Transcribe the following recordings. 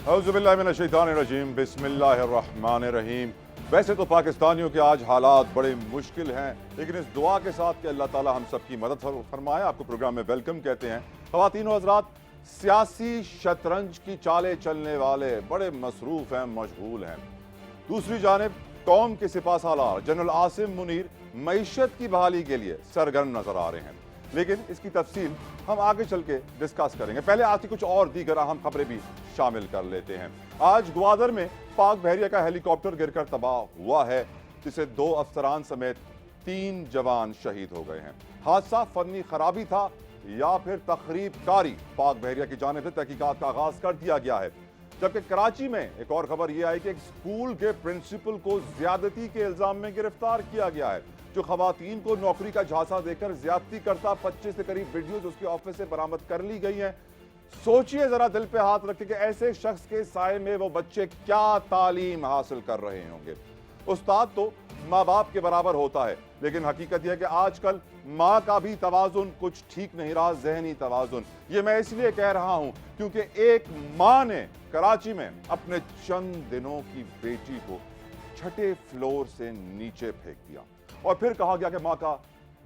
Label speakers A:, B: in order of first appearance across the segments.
A: औज़ुबिल्लाहिमिनश्शैतानिर्रजीम बिस्मिल्लाहिर्रहमानिर्रहीम। वैसे तो पाकिस्तानियों के आज हालात बड़े मुश्किल हैं, लेकिन इस दुआ के साथ कि अल्लाह ताला हम सब की मदद फरमाए, आपको प्रोग्राम में वेलकम कहते हैं। ख़वातीन व हज़रात, सियासी शतरंज की चालें चलने वाले बड़े मसरूफ़ हैं, मशगूल हैं। दूसरी जानिब कौम के सिपाहसालार जनरल आसिम मुनीर मईशत की बहाली के लिए सरगर्म नजर आ रहे हैं, लेकिन इसकी तफसील हम आगे चल के डिस्कस करेंगे। पहले आज की कुछ और दीगर अहम खबरें भी शामिल कर लेते हैं। आज ग्वादर में पाक बहरिया का हेलीकॉप्टर गिरकर तबाह हुआ है, जिसे 2 अफसरान समेत 3 जवान शहीद हो गए हैं। हादसा फनी खराबी था या फिर तखरीब कारी, पाक बहरिया की जानिब से तहकीकात का आगाज कर दिया गया है। जबकि कराची में एक और खबर यह आई कि एक स्कूल के प्रिंसिपल को ज्यादती के इल्जाम में गिरफ्तार किया गया है। जो खवातीन को नौकरी का झांसा देकर ज्यादती करता, 25 से करीब वीडियोज उसके ऑफिस से बरामद कर ली गई हैं। सोचिए जरा, दिल पे हाथ रखें कि ऐसे शख्स के साए में वो बच्चे क्या तालीम हासिल कर रहे होंगे। उस्ताद तो माँ बाप के बराबर होता है, लेकिन हकीकत यह है कि आजकल माँ का भी तवाजुन कुछ ठीक नहीं रहा, जहनी तवाजुन। ये मैं इसलिए कह रहा हूं क्योंकि एक माँ ने कराची में अपने चंद दिनों की बेटी को 6ठे फ्लोर से नीचे फेंक दिया और फिर कहा गया कि माँ का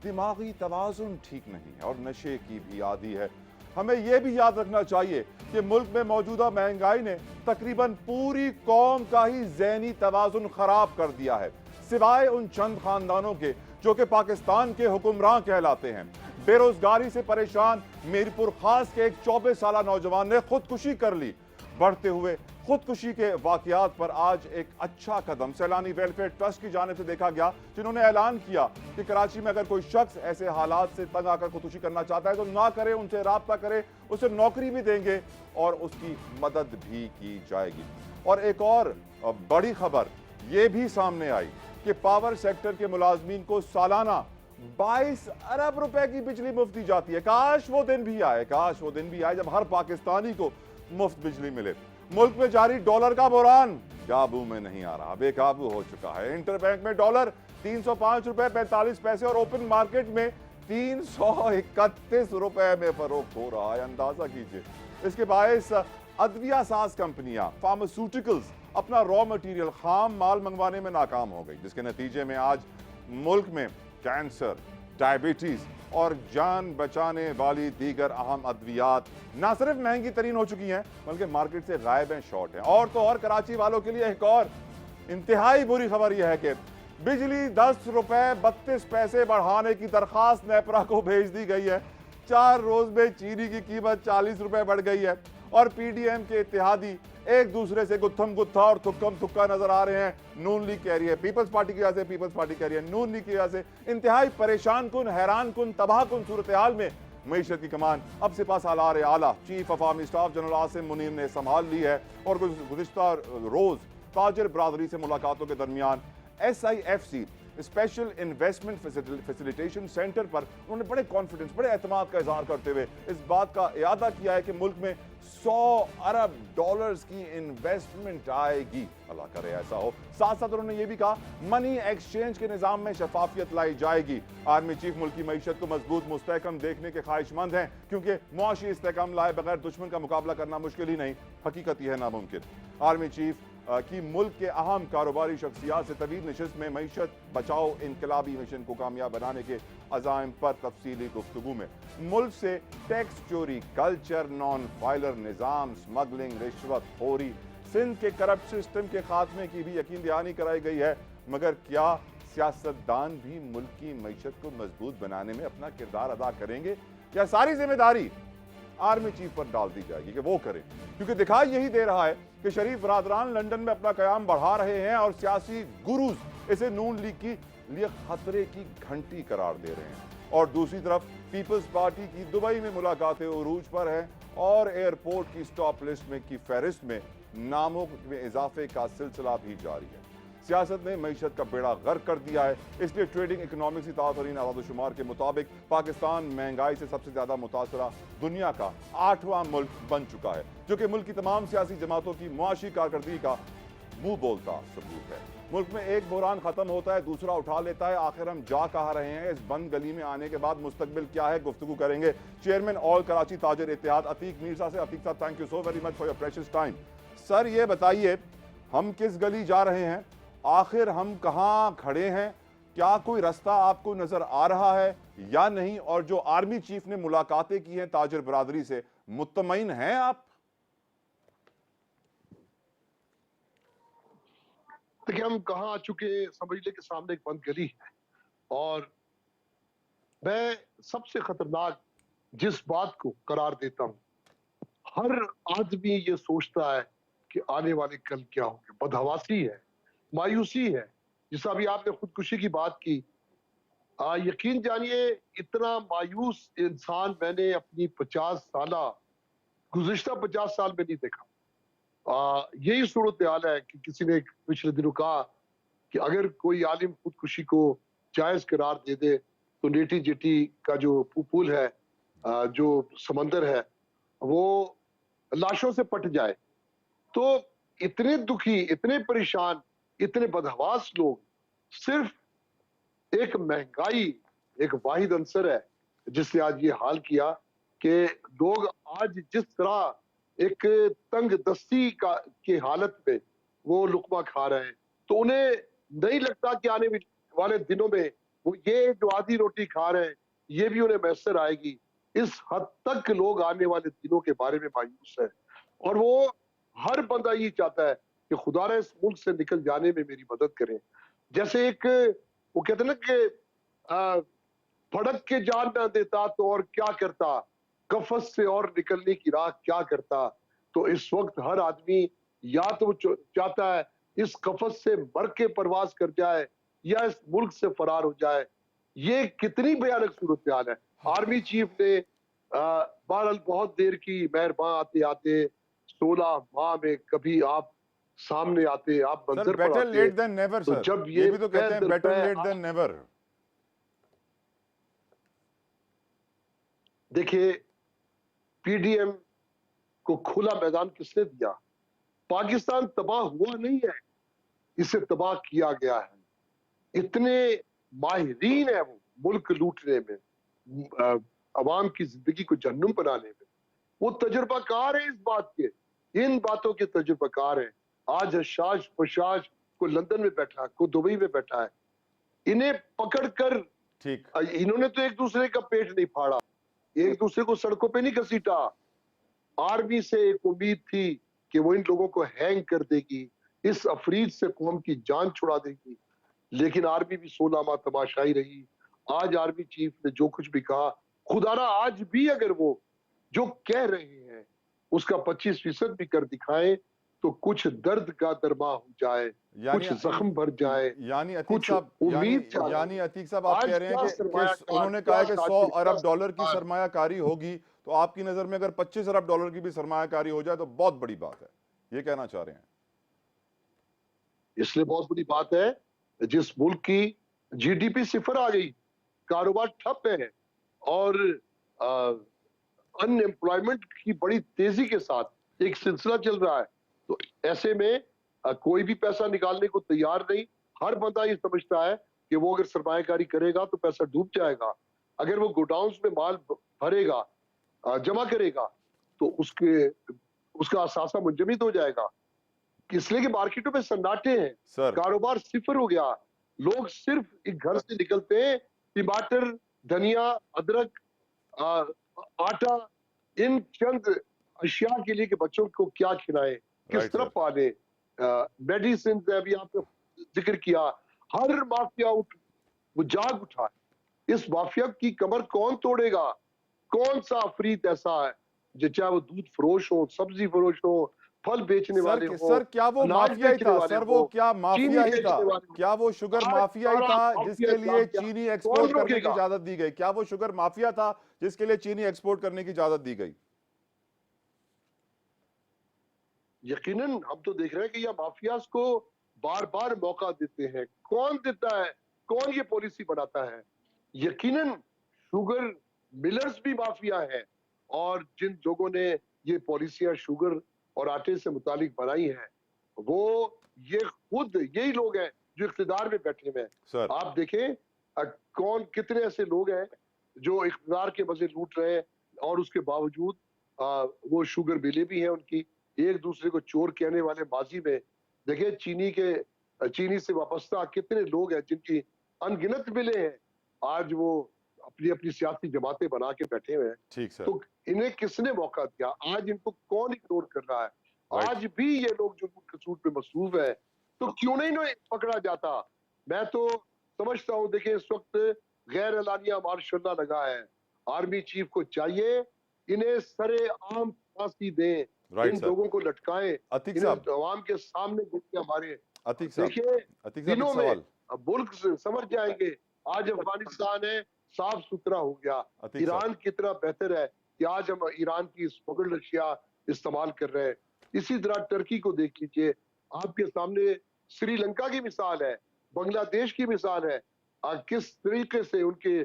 A: दिमागी तवाजुन ठीक नहीं है और नशे की भी आदी है। हमें यह भी याद रखना चाहिए कि मुल्क में मौजूदा महंगाई ने तकरीबन पूरी कौम का ही ज़हनी तवाजुन खराब कर दिया है, सिवाय उन चंद खानदानों के जो कि पाकिस्तान के हुक्मरान कहलाते हैं। बेरोजगारी से परेशान मीरपुर खास के एक 24 साल नौजवान ने खुदकुशी कर ली। बढ़ते हुए खुदकुशी के वाकयात पर आज एक अच्छा कदम सैलानी वेलफेयर ट्रस्ट की जानिब से देखा गया, जिन्होंने ऐलान किया कि कराची में अगर कोई शख्स ऐसे हालात से तंग आकर खुदकुशी करना चाहता है तो ना करे, उनसे राब्ता करे, उसे नौकरी भी देंगे और उसकी मदद भी की जाएगी। और एक और बड़ी खबर यह भी सामने आई कि पावर सेक्टर के मुलाजमीन को सालाना 22 अरब रुपए की बिजली मुफ्त दी जाती है। काश वो दिन भी आए, काश वो दिन भी आए जब हर पाकिस्तानी को मुफ्त बिजली मिले। मुल्क में जारी डॉलर का बुहरान काबू में नहीं आ रहा, बेकाबू हो चुका है। इंटरबैंक में डॉलर 305 रुपए 45 पैसे और ओपन मार्केट में 331 रुपए में फरोख्त हो रहा है। अंदाजा कीजिए। इसके बायस अदविया साज कंपनियां, फार्मास्यूटिकल्स अपना रॉ मटेरियल खाम माल मंगवाने में नाकाम हो गई, जिसके नतीजे में आज मुल्क में कैंसर, डायबिटीज और जान बचाने वाली दीगर अहम अद्वियात न सिर्फ महंगी तरीन हो चुकी हैं, बल्कि मार्केट से गायब हैं, शॉर्ट हैं। और तो और कराची वालों के लिए एक और इंतहाई बुरी खबर यह है कि बिजली 10 रुपए 32 पैसे बढ़ाने की दरखास्त नेपरा को भेज दी गई है। 4 रोज में चीनी की कीमत 40 रुपए बढ़ गई है और पीडीएम के इत्तेहादी एक दूसरे से गुत्थम गुत्था और थुक्कम थुक्का नजर आ रहे हैं। नून लीग कह रही है पीपल्स पार्टी की वजह से, पीपल्स पार्टी कह रही है नून लीग की वजह से। इंतहाई परेशान कुन, हैरान कुन, तबाह कुन सूरत हाल में मईशत की कमान अब सिपाहसालार आला chief of army staff general Asim Munir ने संभाल ली है। और गुज़िश्ता रोज ताजर बरादरी से मुलाकातों के दरमियान SIFC special investment facilitation centre पर उन्होंने बड़े कॉन्फिडेंस, बड़े एतमाद का इजहार करते हुए इस बात का इरादा किया है कि मुल्क में 100 अरब डॉलर्स की इन्वेस्टमेंट आएगी। अल्लाह करे ऐसा हो। साथ साथ उन्होंने ये भी कहा मनी एक्सचेंज के निजाम में शफाफियत लाई जाएगी। आर्मी चीफ मुल्क की मईशत को मजबूत मुस्तहकम देखने के ख्वाहिशमंद हैं, क्योंकि मुआशी इस्तेहकाम लाए बगैर दुश्मन का मुकाबला करना मुश्किल ही नहीं, हकीकत यह है नामुमकिन। आर्मी चीफ की मुल्क के अहम कारोबारी शख्सियात से तवील नशिस्त में मईशत बचाओ इनकलाबी मिशन को कामयाब बनाने के अज़ाइम पर तफसीली गुफ्तगू में मुल्क से टैक्स चोरी, कल्चर, नॉन फाइलर निज़ाम, स्मगलिंग, रिश्वत खोरी, सिंध के करप्ट सिस्टम के खात्मे की भी यकीन दहानी कराई गई है। मगर क्या सियासतदान भी मुल्क की मईशत को मजबूत बनाने में अपना किरदार अदा करेंगे, या सारी जिम्मेदारी आर्मी चीफ पर डाल दी जाएगी कि वो करें? क्योंकि दिखाई यही दे रहा है कि शरीफ बरादरान लंदन में अपना कयाम बढ़ा रहे हैं और सियासी गुरूज इसे नून लीग की लिए खतरे की घंटी करार दे रहे हैं। और दूसरी तरफ पीपल्स पार्टी की दुबई में मुलाकातें उरूज पर हैं और एयरपोर्ट की स्टॉप लिस्ट में की फहरिस्त में नामों में इजाफे का सिलसिला भी जारी है। सियासत ने मईशत का बेड़ा गर्क कर दिया है, इसलिए ट्रेडिंग इकोनॉमिक्स की तारीन आदादुशुमार के मुताबिक पाकिस्तान महंगाई से सबसे ज्यादा मुतासरा दुनिया का 8वां मुल्क बन चुका है, जो कि मुल्क की तमाम सियासी जमातों की मुआशी कारकर्दगी का मुंह बोलता सबूत है। मुल्क में एक बुहरान खत्म होता है, दूसरा उठा लेता है। आखिर हम जा कहाँ रहे हैं? इस बंद गली में आने के बाद मुस्तकबिल क्या है, गुफ्तगू करेंगे चेयरमैन ऑल कराची ताजर इत्तेहाद अतीक मीर साहब से। अतीक साहब, thank you so very much for your precious time. Sir ये बताइए, हम किस गली जा रहे हैं, आखिर हम कहां खड़े हैं, क्या कोई रास्ता आपको नजर आ रहा है या नहीं? और जो आर्मी चीफ ने मुलाकातें की हैं ताजर बरादरी से, मुत्तमईन हैं आप?
B: देखिए, हम कहाँ आ चुके हैं, समझ ले कि सामने एक बंद गली है। और मैं सबसे खतरनाक जिस बात को करार देता हूं, हर आदमी ये सोचता है कि आने वाले कल क्या होंगे। बदहवासी है, मायूसी है। जैसा अभी आपने खुदकुशी की बात की, यकीन जानिए, इतना मायूस इंसान मैंने अपनी 50 साला गुज़िश्ता 50 साल में नहीं देखा। यही सूरत हाल है कि किसी ने पिछले दिनों कहा कि अगर कोई आलिम खुदकुशी को जायज करार दे दे तो नेटी जेटी का जो पुल है, जो समंदर है, वो लाशों से पट जाए। तो इतने दुखी, इतने परेशान, इतने बदहवास लोग, सिर्फ एक महंगाई एक वाहिद अंसर है जिसने आज ये हाल किया कि लोग आज जिस तरह एक तंग दस्ती का की हालत में वो लुकमा खा रहे हैं, तो उन्हें नहीं लगता कि आने वाले दिनों में वो ये जो आधी रोटी खा रहे हैं ये भी उन्हें मैसर आएगी। इस हद तक लोग आने वाले दिनों के बारे में मायूस है। और वो हर बंदा ये चाहता है कि खुदा इस मुल्क से निकल जाने में मेरी मदद करें। जैसे एक वो कहते हैं ना कि भड़क के जान ना देता तो और क्या करता, कफस से और निकलने की राह क्या करता। तो इस वक्त हर आदमी या तो वो चाहता है इस कफस से मर के परवाज कर जाए या इस मुल्क से फरार हो जाए। ये कितनी भयानक सूरत हाल है। आर्मी चीफ ने बहरहाल बहुत देर की मेहरबान, आते आते 16 माह में कभी आप सामने आते, आप
A: सर
B: मंजर पर
A: बेटर
B: आते।
A: लेट देन नेवर
B: तो
A: सर,
B: जब
A: ये
B: ये
A: भी तो
B: पै
A: कहते हैं
B: दर
A: बेटर
B: पै
A: लेट देन नेवर।
B: देखिए, पीडीएम को खुला मैदान किसने दिया? पाकिस्तान तबाह हुआ नहीं है, इसे तबाह किया गया है। इतने माहिरीन है वो मुल्क लूटने में, अवाम की जिंदगी को जहन्नुम बनाने में। वो तजुर्बाकार है इस बात के, इन बातों के तजुर्बाकार है। आज हशाश फशाश को लंदन में बैठा है, को दुबई में बैठा है। इन्हें पकड़कर
A: ठीक।
B: इन्होंने तो एक दूसरे का पेट नहीं फाड़ा, एक दूसरे को सड़कों पे नहीं घसीटा। आर्मी से एक उम्मीद थी कि वो इन लोगों को हैंग कर देगी, इस अफरीद से कौम की जान छुड़ा देगी। लेकिन आर्मी भी 16 माह तमाशाई रही। आज आर्मी चीफ ने जो कुछ भी कहा, खुदारा आज भी अगर वो जो कह रहे हैं उसका 25% भी कर दिखाएं तो कुछ दर्द का दरमा हो जाए,
A: यानी
B: कुछ जख्म भर जाए,
A: यानी अतीक
B: कुछ
A: साहब, यानी
B: उम्मीद
A: यानी
B: जागे।
A: अतीक साहब आप कह
B: आज
A: रहे हैं
B: क्या
A: कि
B: सरमायाकार,
A: उन्होंने कहा
B: क्या
A: है कि 100
B: ताजिर, क्या
A: अरब डॉलर की
B: सरमायाकार।
A: सरमायाकारी होगी, तो आपकी नजर में अगर 25 अरब डॉलर की भी सरमायाकारी हो जाए तो बहुत बड़ी बात है, ये कहना चाह रहे हैं?
B: इसलिए बहुत बड़ी बात है, जिस मुल्क की जीडीपी सिफर आ गई, कारोबार ठप है और अनएम्प्लॉयमेंट की बड़ी तेजी के साथ एक सिलसिला चल रहा है। तो ऐसे में कोई भी पैसा निकालने को तैयार नहीं। हर बंदा ये समझता है कि वो अगर सरमायाकारी करेगा तो पैसा डूब जाएगा। अगर वो गोडाउन्स में माल भरेगा, जमा करेगा, तो उसका असासा मुंजमद हो जाएगा। इसलिए कि मार्केटों में सन्नाटे हैं,
A: सर
B: कारोबार सिफर हो गया। लोग सिर्फ एक घर से निकलते हैं, टमाटर, धनिया, अदरक, आ, आटा, इन चंद अशिया के लिए कि बच्चों को क्या खिलाएं, किस
A: राइट
B: तरह
A: सर।
B: पाले। मेडिसिन अभी आपने जिक्र किया, हर माफिया वो जाग उठा है। इस माफिया की कमर कौन तोड़ेगा? कौन सा अफरीद ऐसा है जो, चाहे वो दूध फरोश हो, सब्जी फरोश हो, फल बेचने वाले हो,
A: सर क्या वो
B: अनाज
A: माफिया ही
B: बेचने
A: था?
B: वाले
A: सर वो
B: हो,
A: क्या
B: चीनी
A: माफिया ही था?
B: बेचने वाले हो,
A: क्या वो शुगर
B: आज
A: माफिया ही
B: सारा
A: था
B: माफिया
A: जिसके लिए
B: माफिया
A: चीनी
B: कौन
A: एक्सपोर्ट करने की
B: रोकेगा?
A: इजाजत दी गई? क्या वो शुगर माफिया था जिसके लिए चीनी एक्सपोर्ट करने की इजाजत दी गई?
B: यकीनन हम तो देख रहे हैं कि ये माफियाज को बार बार मौका देते हैं। कौन देता है? कौन ये पॉलिसी बनाता है? यकीनन शुगर मिलर्स भी माफिया है। और जिन लोगों ने ये पॉलिसियां शुगर और आटे से मुतालिक बनाई हैं, वो ये खुद यही लोग हैं जो इख्तिदार में बैठे हुए हैं।
A: सर
B: आप देखें, कौन कितने ऐसे लोग हैं जो इख्तिदार के मजे लूट रहे हैं और उसके बावजूद वो शुगर मिलें भी हैं उनकी। एक दूसरे को चोर कहने वाले माजी में, देखिए चीनी से वाबस्ता कितने लोग हैं जिनकी अनगिनत मिले हैं, आज वो अपनी अपनी सियासी जमातें बना के बैठे हुए हैं।
A: ठीक सर।
B: तो इन्हें किसने मौका दिया? आज इनको कौन इग्नोर कर रहा है?
A: राइट।
B: आज भी ये लोग जो कसूर पे मसरूफ है, तो क्यों नहीं इन्हें पकड़ा जाता? मैं तो समझता हूँ, देखिए इस वक्त गैर एलानिया मार्शल लगा है, आर्मी चीफ को चाहिए इन्हें सरे आम फांसी दें,
A: राइट
B: इन
A: सर।
B: लोगों को लटकाएं,
A: अतीक
B: इन्हें
A: साहब,
B: अवाम के सामने देखे हमारे।
A: अतीक साहब,
B: देखिए
A: अतीक साहब,
B: दिनों
A: एक
B: में
A: सवाल।
B: अब मुल्क से समझ जाएंगे, आज अफगानिस्तान है साफ सुथरा हो गया,
A: अतीक साहब,
B: ईरान कितना बेहतर है कि आज हम ईरान की स्मगल्ड अशिया इस्तेमाल कर रहे हैं। इसी तरह टर्की को देख लीजिए, आपके सामने श्रीलंका की मिसाल है, बांग्लादेश की मिसाल है, किस तरीके से उनके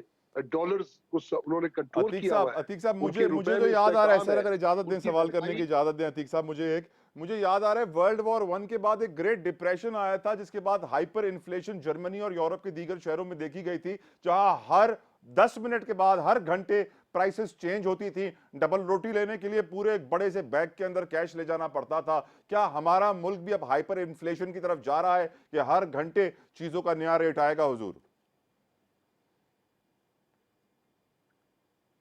B: डॉलर्स को उन्होंने कंट्रोल
A: अतीक
B: किया
A: साहब,
B: हुआ है।
A: अतीक साहब,
B: उनके
A: मुझे
B: रुपए
A: जो
B: में
A: याद आ रहा है
B: इस्तेहकाम
A: सर,
B: है,
A: अगर इजाजत दें,
B: उनकी
A: सवाल करने की
B: महंगाई।
A: इजाजत दें अतीक साहब, मुझे याद आ रहा है वर्ल्ड वॉर 1 के बाद एक ग्रेट डिप्रेशन आया था, जिसके बाद हाइपर इन्फ्लेशन जर्मनी और यूरोप के दीगर शहरों में देखी गई थी, जहां हर 10 मिनट के बाद, हर घंटे प्राइसेस चेंज होती थी। डबल रोटी लेने के लिए पूरे एक बड़े से बैग के अंदर कैश ले जाना पड़ता था। क्या हमारा मुल्क भी अब हाइपर इन्फ्लेशन की तरफ जा रहा है कि हर घंटे चीजों का नया रेट आएगा हुजूर?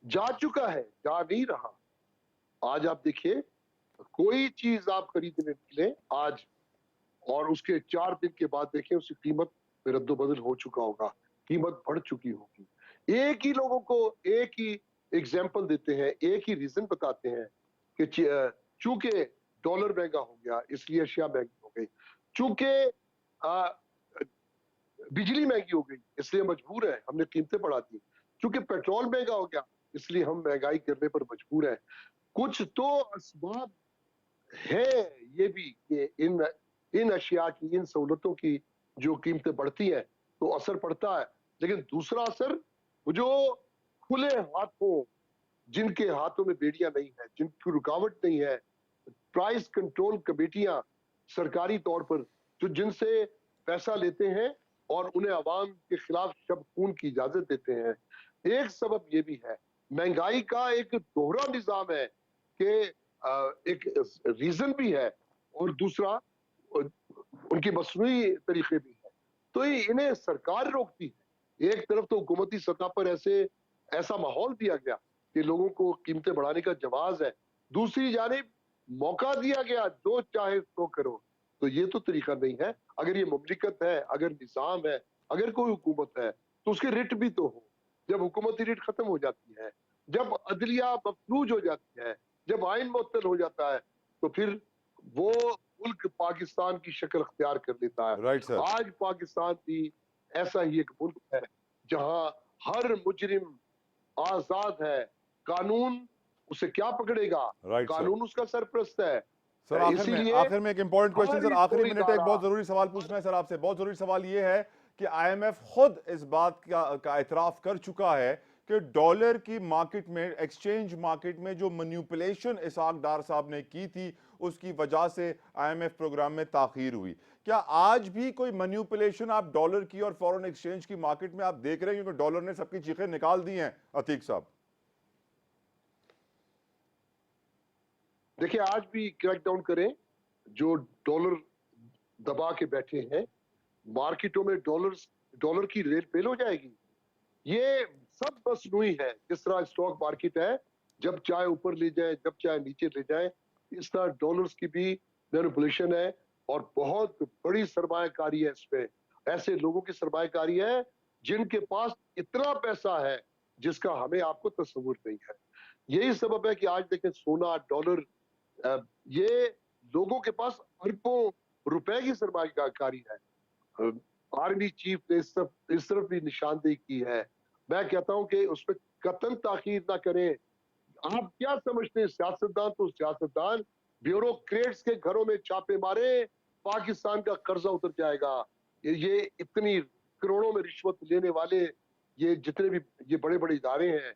B: जा चुका है, जा नहीं रहा। आज आप देखिए, कोई चीज आप खरीदने निकले आज और उसके 4 दिन के बाद देखें उसकी कीमत में रद्दोबदल हो चुका होगा, कीमत बढ़ चुकी होगी। एक ही लोगों को एक ही एग्जाम्पल देते हैं, एक ही रीजन बताते हैं कि चूंकि डॉलर महंगा हो गया इसलिए अशिया महंगी हो गई, चूंकि बिजली महंगी हो गई इसलिए मजबूर है हमने कीमतें बढ़ा दी, क्योंकि पेट्रोल महंगा हो गया इसलिए हम महंगाई करने पर मजबूर हैं। कुछ तो असबाब है ये भी कि इन अशिया की, इन सहूलतों की जो कीमतें बढ़ती हैं तो असर पड़ता है, लेकिन दूसरा असर वो जो खुले हाथों, जिनके हाथों में बेड़ियां नहीं है, जिनकी रुकावट नहीं है, प्राइस कंट्रोल कमेटियां सरकारी तौर पर जो जिनसे पैसा लेते हैं और उन्हें आवाम के खिलाफ शब खून की इजाजत देते हैं। एक सबब ये भी है, महंगाई का एक दोहरा निजाम है कि एक रीजन भी है और दूसरा उनकी मसनूई तरीके भी है, तो इन्हें सरकार रोकती है। एक तरफ तो हुकूमती सतह पर ऐसा माहौल दिया गया कि लोगों को कीमतें बढ़ाने का जवाज है, दूसरी जानिब मौका दिया गया जो चाहे तो करो, तो ये तो तरीका नहीं है। अगर ये मुमलिकत है, अगर निजाम है, अगर कोई हुकूमत है तो उसके रिट भी तो हो। जब हुकूमती रिट खत्म हो जाती है, जब अदलिया मफलूज हो जाती है, जब आइन मुअत्तल हो जाता है, तो फिर वो मुल्क पाकिस्तान की शक्ल अख्तियार कर लेता है।
A: Right sir.
B: आज पाकिस्तान भी ऐसा ही एक मुल्क है जहां हर मुजरिम आजाद है, कानून उसे क्या पकड़ेगा,
A: राइट सर।
B: कानून उसका सरपरस्त है।
A: सर
B: इसीलिए
A: आखिर में एक इंपॉर्टेंट क्वेश्चन सर,
B: हर
A: आखिरी
B: कोई
A: मिनट, एक बहुत
B: इदारा
A: जरूरी सवाल पूछना है सर आपसे। बहुत जरूरी सवाल ये है कि आईएमएफ खुद इस बात का इतराफ कर चुका है कि डॉलर की मार्केट में, एक्सचेंज मार्केट में जो मैनिपुलेशन इसहाक डार साहब ने की थी उसकी वजह से आईएमएफ प्रोग्राम में ताखीर हुई। क्या आज भी कोई मैनिपुलेशन आप डॉलर की और फॉरेन एक्सचेंज की मार्केट में आप देख रहे हैं, क्योंकि डॉलर ने सबकी चीखें निकाल दी हैं अतीक साहब?
B: देखिए आज भी क्रैकडाउन करें, जो डॉलर दबा के बैठे हैं मार्केटों में, डॉलर की रेट फेल हो जाएगी। ये सब मसनूई है। जिस तरह स्टॉक मार्केट है, जब चाहे ऊपर ले जाए, जब चाहे नीचे ले जाए, इस तरह डॉलर्स की भी मैनिपुलेशन है और बहुत बड़ी सरमायाकारी है इसमें। ऐसे लोगों की सरमायाकारी है जिनके पास इतना पैसा है जिसका हमें आपको तस्वुर नहीं है। यही सबब है कि आज देखें सोना, डॉलर, ये लोगों के पास अरबों रुपए की सरमायाकारी है। आर्मी चीफ ने इस तरफ भी निशानदेही की है। मैं कहता हूं कि उस पर कतन ताखीर ना करें। आप क्या समझते हैं, सियासतदान तो सियासतदान, ब्यूरोक्रेट्स के घरों में छापे मारे, पाकिस्तान का कर्जा उतर जाएगा। ये इतनी करोड़ों में रिश्वत लेने वाले ये जितने भी ये बड़े बड़े इदारे हैं,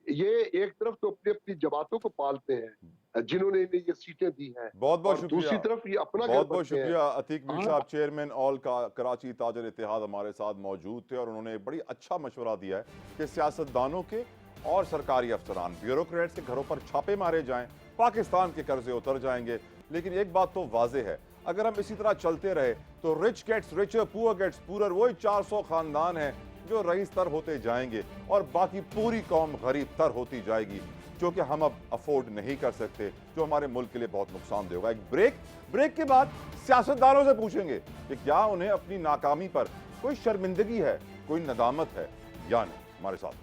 B: ये एक तरफ तो अपनी अपनी जमातों को पालते हैं जिन्होंने इन्हें ये सीटें दी हैं,
A: बहुत बहुत
B: और
A: शुक्रिया,
B: दूसरी तरफ ये अपना घर
A: बहुत बहुत
B: बनते हैं।
A: शुक्रिया अतीक मीर साहब, चेयरमैन ऑल कराची ताजर इत्तेहाद हमारे साथ मौजूद थे और उन्होंने बड़ी अच्छा मशवरा दिया है कि सियासतदानों के और सरकारी अफसरान, ब्यूरोक्रेट्स के घरों पर छापे मारे जाएं, पाकिस्तान के कर्जे उतर जाएंगे। लेकिन एक बात तो वाजे है, अगर हम इसी तरह चलते रहे तो rich gets richer, poor gets poor, वही 400 खानदान हैं जो रईस तर होते जाएंगे और बाकी पूरी कौम गरीब तर होती जाएगी, जो कि हम अब अफोर्ड नहीं कर सकते, जो हमारे मुल्क के लिए बहुत नुकसानदेह होगा। एक ब्रेक के बाद सियासतदानों से पूछेंगे कि क्या उन्हें अपनी नाकामी पर कोई शर्मिंदगी है, कोई नदामत है या नहीं। हमारे साथ